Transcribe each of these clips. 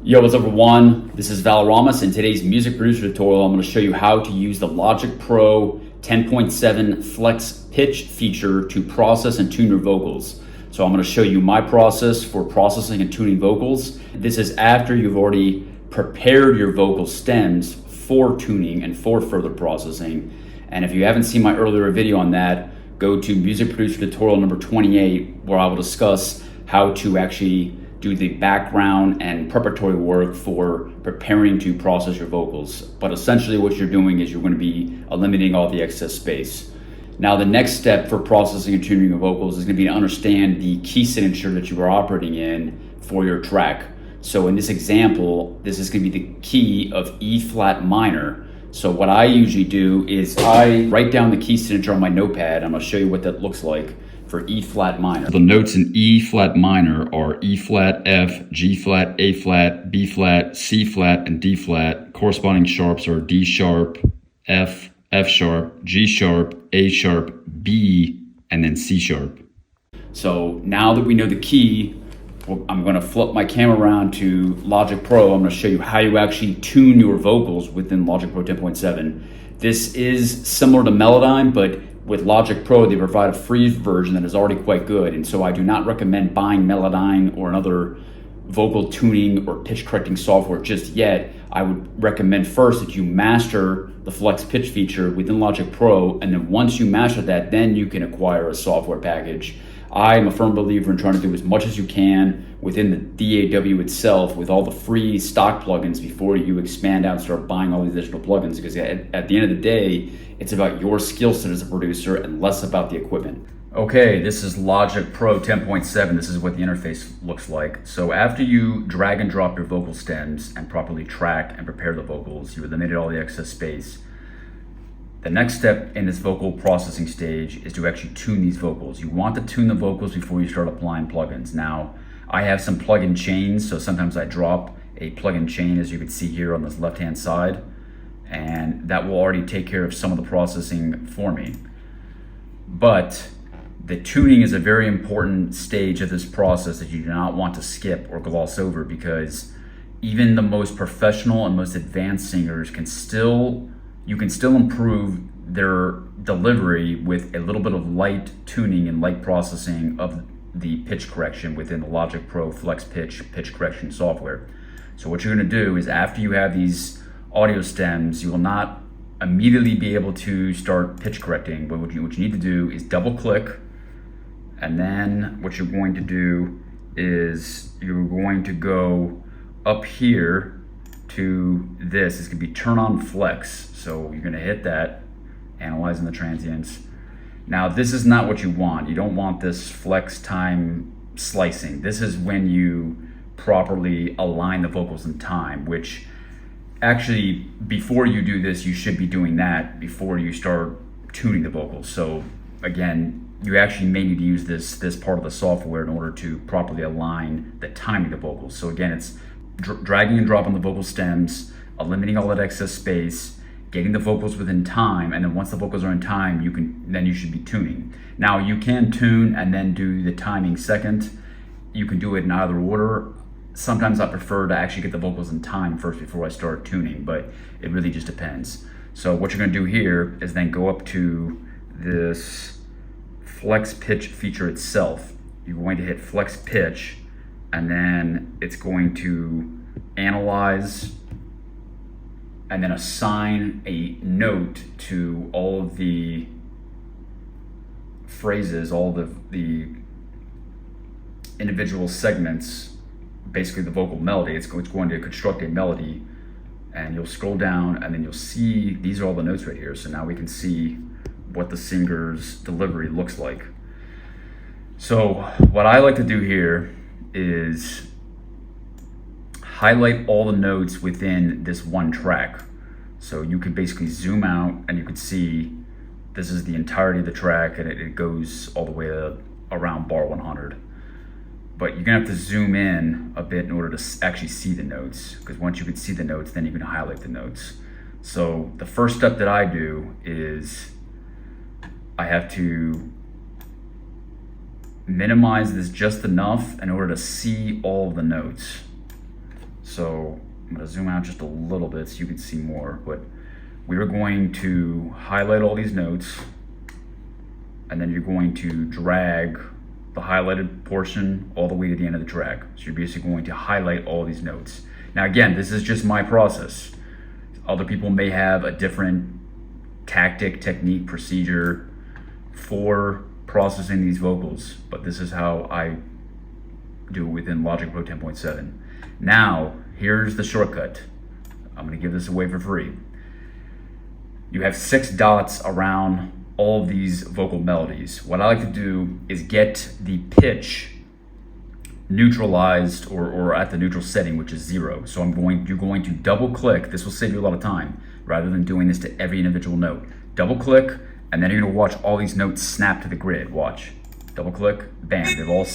Yo, what's up everyone? This is Valoramous. In today's music producer tutorial, I'm going to show you how to use the Logic Pro 10.7 Flex Pitch feature to process and tune your vocals. So I'm going to show you my process for processing and tuning vocals. This is after you've already prepared your vocal stems for tuning and for further processing. And if you haven't seen my earlier video on that, go to music producer tutorial number 28, where I will discuss how to actually do the background and preparatory work for preparing to process your vocals. But essentially what you're doing is you're going to be eliminating all the excess space. Now the next step for processing and tuning your vocals is going to be to understand the key signature that you are operating in for your track. So in this example, this is going to be the key of E flat minor. So what I usually do is I write down the key signature on my notepad, and I'll show you what that looks like for E flat minor. The notes in E flat minor are E flat, F, G flat, A flat, B flat, C flat, and D flat. Corresponding sharps are D sharp, F, F sharp, G sharp, A sharp, B, and then C sharp. So now that we know the key, I'm going to flip my camera around to Logic Pro. I'm going to show you how you actually tune your vocals within Logic Pro 10.7. This is similar to Melodyne, but with Logic Pro, they provide a free version that is already quite good. And so I do not recommend buying Melodyne or another vocal tuning or pitch correcting software just yet. I would recommend first that you master the Flex Pitch feature within Logic Pro. And then once you master that, then you can acquire a software package. I am a firm believer in trying to do as much as you can within the DAW itself with all the free stock plugins before you expand out and start buying all these additional plugins, because at the end of the day, it's about your skill set as a producer and less about the equipment. Okay, this is Logic Pro 10.7. This is what the interface looks like. So after you drag and drop your vocal stems and properly track and prepare the vocals, you eliminated all the excess space. The next step in this vocal processing stage is to actually tune these vocals. You want to tune the vocals before you start applying plugins. Now, I have some plugin chains, so sometimes I drop a plugin chain, as you can see here on this left-hand side, and that will already take care of some of the processing for me. But the tuning is a very important stage of this process that you do not want to skip or gloss over, because even the most professional and most advanced singers you can still improve their delivery with a little bit of light tuning and light processing of the pitch correction within the Logic Pro Flex Pitch correction software. So what you're going to do is, after you have these audio stems, you will not immediately be able to start pitch correcting. But what you need to do is double click, and then what you're going to do is you're going to go up here to this. It's going to be turn on flex. So you're going to hit that, analyzing the transients. Now this is not what you want. You don't want this flex time slicing. This is when you properly align the vocals in time, which actually, before you do this, you should be doing that before you start tuning the vocals. So again, you actually may need to use this part of the software in order to properly align the timing of the vocals. So again, it's dragging and dropping the vocal stems, eliminating all that excess space, getting the vocals within time, and then once the vocals are in time, you should be tuning. Now you can tune and then do the timing second. You can do it in either order. Sometimes I prefer to actually get the vocals in time first before I start tuning, but it really just depends. So what you're going to do here is then go up to this Flex Pitch feature itself. You're going to hit Flex Pitch, and then it's going to analyze and then assign a note to all of the phrases, all the individual segments, basically the vocal melody. It's going to construct a melody, and you'll scroll down and then you'll see these are all the notes right here. So now we can see what the singer's delivery looks like. So what I like to do here is highlight all the notes within this one track. So you can basically zoom out and you can see this is the entirety of the track, and it goes all the way around bar 100. But you're gonna have to zoom in a bit in order to actually see the notes, because once you can see the notes, then you can highlight the notes. So the first step that I do is I have to minimize this just enough in order to see all the notes. So I'm gonna zoom out just a little bit so you can see more, but we're going to highlight all these notes, and then you're going to drag the highlighted portion all the way to the end of the track. So you're basically going to highlight all these notes. Now again, this is just my process. Other people may have a different tactic, technique, procedure for processing these vocals, but this is how I do it within Logic Pro 10.7. Now, here's the shortcut. I'm gonna give this away for free. You have 6 dots around all of these vocal melodies. What I like to do is get the pitch neutralized or at the neutral setting, which is 0. So you're going to double click. This will save you a lot of time rather than doing this to every individual note. Double click, and then you're gonna watch all these notes snap to the grid. Watch. Double click, bam, they've all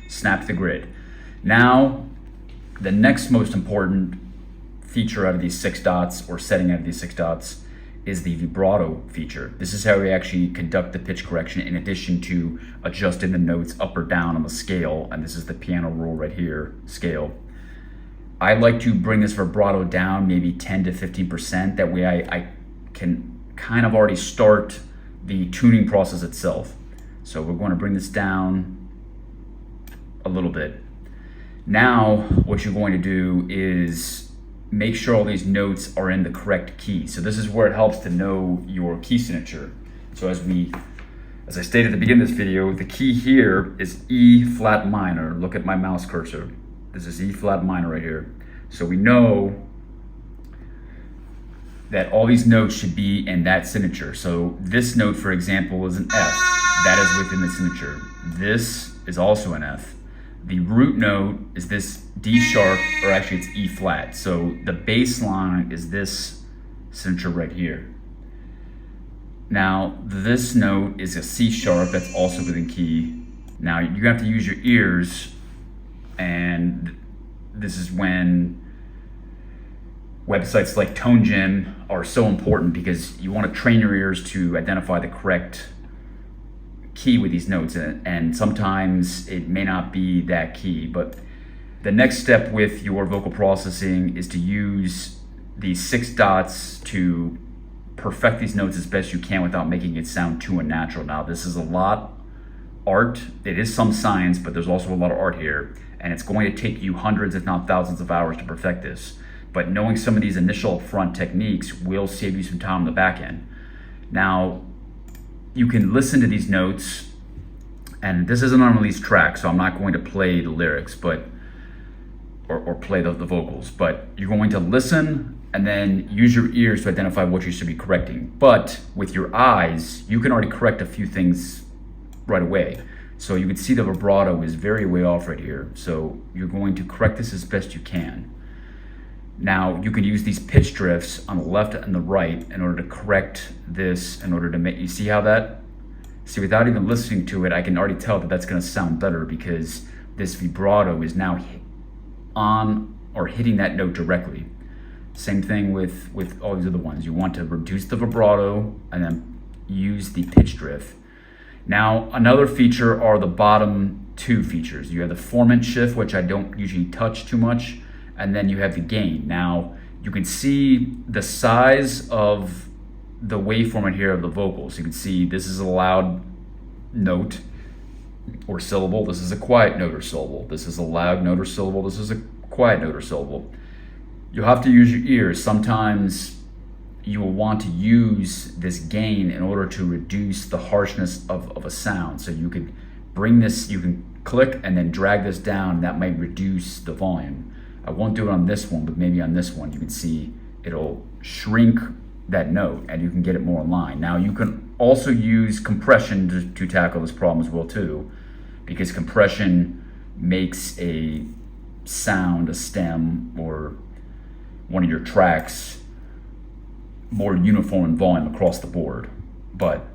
snapped to the grid. Now, the next most important feature out of these 6 dots, or setting out of these 6 dots, is the vibrato feature. This is how we actually conduct the pitch correction in addition to adjusting the notes up or down on the scale. And this is the piano roll right here, scale. I like to bring this vibrato down maybe 10 to 15%. That way I can kind of already start the tuning process itself. So we're going to bring this down a little bit. Now, what you're going to do is make sure all these notes are in the correct key. So this is where it helps to know your key signature. So as I stated at the beginning of this video, the key here is E flat minor. Look at my mouse cursor. This is E flat minor right here. So we know that all these notes should be in that signature. So this note, for example, is an F. That is within the signature. This is also an F. The root note is this D sharp, or actually it's E flat. So the bass line is this signature right here. Now, this note is a C sharp that's also within key. Now, you have to use your ears, and this is when websites like Tone Gym are so important, because you want to train your ears to identify the correct key with these notes, and sometimes it may not be that key. But the next step with your vocal processing is to use these 6 dots to perfect these notes as best you can without making it sound too unnatural. Now, this is a lot art. It is some science, but there's also a lot of art here, and it's going to take you hundreds, if not thousands of hours to perfect this. But knowing some of these initial upfront techniques will save you some time on the back end. Now, you can listen to these notes, and this is an unreleased track, so I'm not going to play the lyrics, but or play the vocals, but you're going to listen and then use your ears to identify what you should be correcting. But with your eyes, you can already correct a few things right away. So you can see the vibrato is very way off right here. So you're going to correct this as best you can. Now, you can use these pitch drifts on the left and the right in order to correct this, in order to make, you see how that, see, without even listening to it, I can already tell that that's gonna sound better, because this vibrato is now on or hitting that note directly. Same thing with all these other ones. You want to reduce the vibrato and then use the pitch drift. Now, another feature are the bottom 2 features. You have the formant shift, which I don't usually touch too much, and then you have the gain. Now, you can see the size of the waveform here of the vocals. You can see this is a loud note or syllable. This is a quiet note or syllable. This is a loud note or syllable. This is a quiet note or syllable. You'll have to use your ears. Sometimes you will want to use this gain in order to reduce the harshness of a sound. So you could bring this, you can click and then drag this down, and that might reduce the volume. I won't do it on this one, but maybe on this one, you can see it'll shrink that note and you can get it more in line. Now, you can also use compression to tackle this problem as well too, because compression makes a sound, a stem, or one of your tracks more uniform in volume across the board. But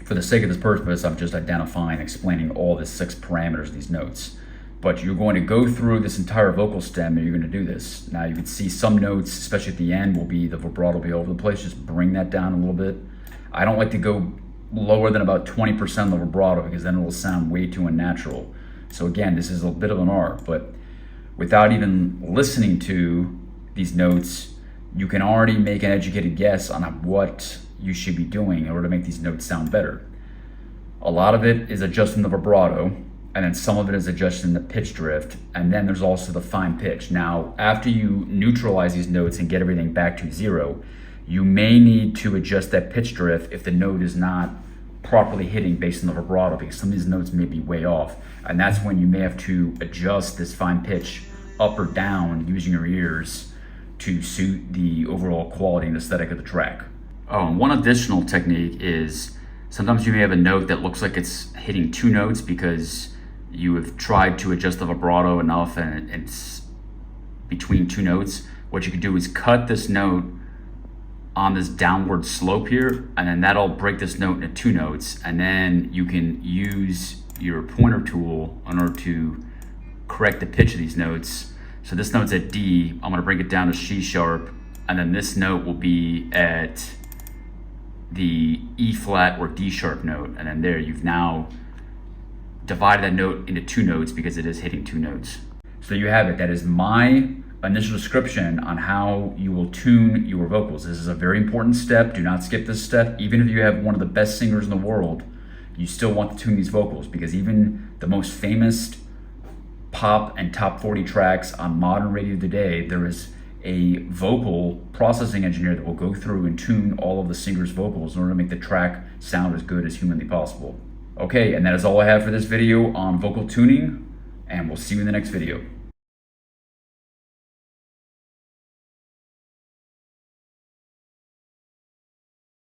for the sake of this purpose, I'm just identifying, explaining all the 6 parameters of these notes. But you're going to go through this entire vocal stem and you're going to do this. Now, you can see some notes, especially at the end, will be, the vibrato will be all over the place. Just bring that down a little bit. I don't like to go lower than about 20% of the vibrato, because then it will sound way too unnatural. So again, this is a bit of an art, but without even listening to these notes, you can already make an educated guess on what you should be doing in order to make these notes sound better. A lot of it is adjusting the vibrato, and then some of it is adjusting the pitch drift, and then there's also the fine pitch. Now, after you neutralize these notes and get everything back to zero, you may need to adjust that pitch drift if the note is not properly hitting based on the vibrato, because some of these notes may be way off, and that's when you may have to adjust this fine pitch up or down using your ears to suit the overall quality and aesthetic of the track. Oh, and one additional technique is sometimes you may have a note that looks like it's hitting two notes because you have tried to adjust the vibrato enough and it's between two notes. What you can do is cut this note on this downward slope here, and then that'll break this note into two notes, and then you can use your pointer tool in order to correct the pitch of these notes. So this note's at D, I'm gonna bring it down to C sharp, and then this note will be at the E flat or D sharp note, and then there you've now divided that note into two notes because it is hitting two notes. So you have it. That is my initial description on how you will tune your vocals. This is a very important step. Do not skip this step. Even if you have one of the best singers in the world, you still want to tune these vocals, because even the most famous pop and top 40 tracks on modern radio today, there is a vocal processing engineer that will go through and tune all of the singer's vocals in order to make the track sound as good as humanly possible. Okay, and that is all I have for this video on vocal tuning, and we'll see you in the next video.